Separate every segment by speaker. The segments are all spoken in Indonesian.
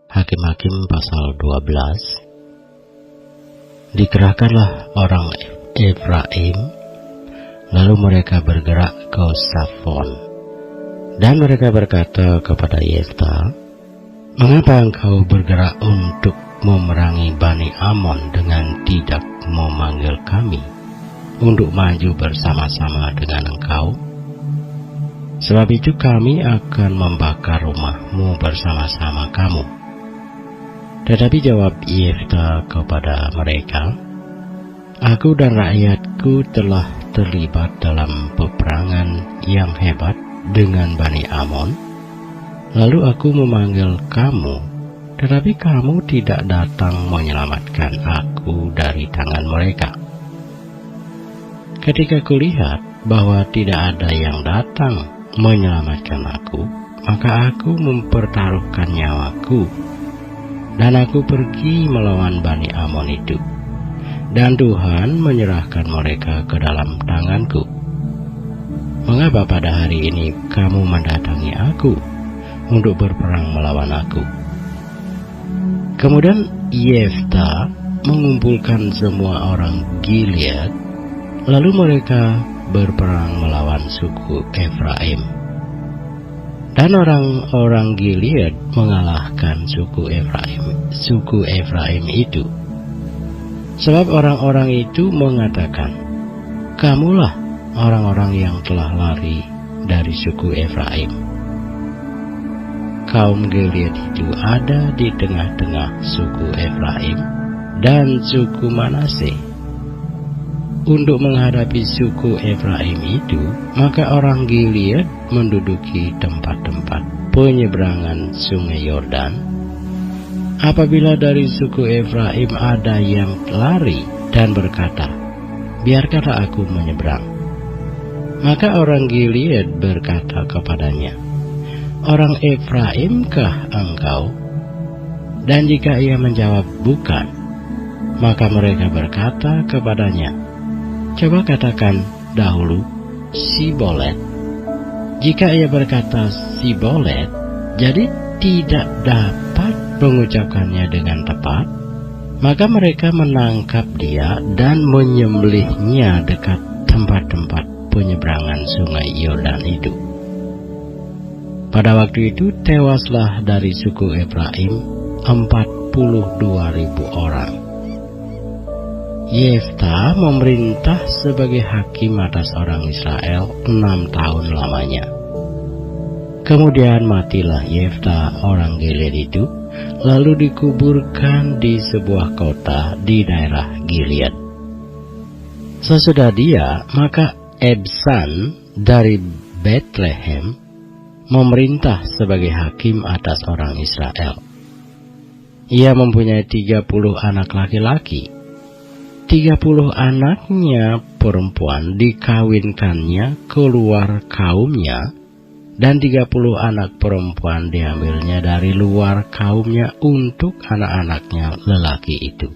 Speaker 1: Hakim-Hakim pasal 12. Dikerahkanlah orang Efraim, lalu mereka bergerak ke Safon. Dan mereka berkata kepada Yefta, "Mengapa engkau bergerak untuk memerangi Bani Amon dengan tidak memanggil kami untuk maju bersama-sama dengan engkau? Sebab itu kami akan membakar rumahmu bersama-sama kamu." Tetapi jawab Yefta kepada mereka, "Aku dan rakyatku telah terlibat dalam peperangan yang hebat dengan Bani Amon. Lalu aku memanggil kamu, tetapi kamu tidak datang menyelamatkan aku dari tangan mereka. Ketika kulihat bahwa tidak ada yang datang menyelamatkan aku, maka aku mempertaruhkan nyawaku. Dan aku pergi melawan Bani Amon itu, dan Tuhan menyerahkan mereka ke dalam tanganku. Mengapa pada hari ini kamu mendatangi aku untuk berperang melawan aku?" Kemudian Yefta mengumpulkan semua orang Gilead, lalu mereka berperang melawan suku Efraim. Dan orang-orang Gilead mengalahkan suku Efraim itu. Sebab orang-orang itu mengatakan, "Kamulah orang-orang yang telah lari dari suku Efraim." Kaum Gilead itu ada di tengah-tengah suku Efraim dan suku Manase. Untuk menghadapi suku Efraim itu, maka orang Gilead menduduki tempat-tempat penyeberangan sungai Yordan. Apabila dari suku Efraim ada yang lari dan berkata, "Biarkanlah aku menyeberang," maka orang Gilead berkata kepadanya, "Orang Efraimkah engkau?" Dan jika ia menjawab, "Bukan," maka mereka berkata kepadanya, "Coba katakan dahulu Sibolet." Jika ia berkata Sibolet, jadi tidak dapat mengucapkannya dengan tepat, maka mereka menangkap dia dan menyembelihnya dekat tempat-tempat penyeberangan sungai Yordan itu. Pada waktu itu tewaslah dari suku Efraim 42.000 orang. Yefta memerintah sebagai hakim atas orang Israel 6 tahun lamanya. Kemudian matilah Yefta orang Gilead itu, lalu dikuburkan di sebuah kota di daerah Gilead. Sesudah dia, maka Ebsan dari Bethlehem memerintah sebagai hakim atas orang Israel. Ia mempunyai 30 anak laki-laki. 30 anaknya perempuan dikawinkannya keluar kaumnya, dan 30 anak perempuan diambilnya dari luar kaumnya untuk anak-anaknya lelaki itu.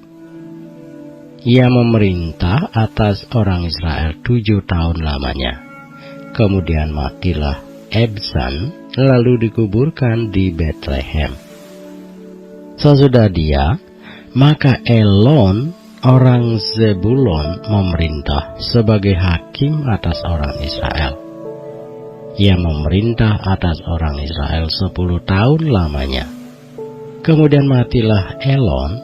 Speaker 1: Ia memerintah atas orang Israel 7 tahun lamanya. Kemudian matilah Ebsan, lalu dikuburkan di Bethlehem. Sesudah dia, maka Elon orang Zebulon memerintah sebagai hakim atas orang Israel. Ia memerintah atas orang Israel 10 tahun lamanya. Kemudian matilah Elon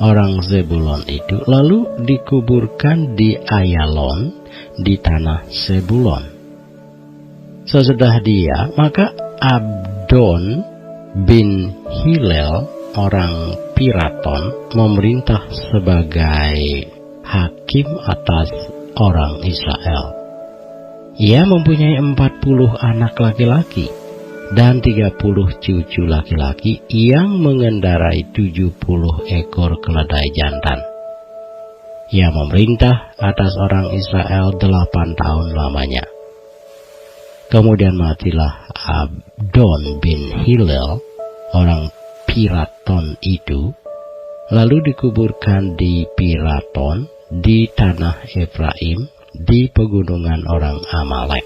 Speaker 1: orang Zebulon itu, lalu dikuburkan di Ayalon di tanah Zebulon. Sesudah dia, maka Abdon bin Hillel orang Piraton memerintah sebagai hakim atas orang Israel. Ia mempunyai 40 anak laki-laki dan 30 cucu laki-laki yang mengendarai 70 ekor keledai jantan. Ia memerintah atas orang Israel 8 tahun lamanya. Kemudian matilah Abdon bin Hillel orang Piraton itu, lalu dikuburkan di Piraton di tanah Efraim di pegunungan orang Amalek.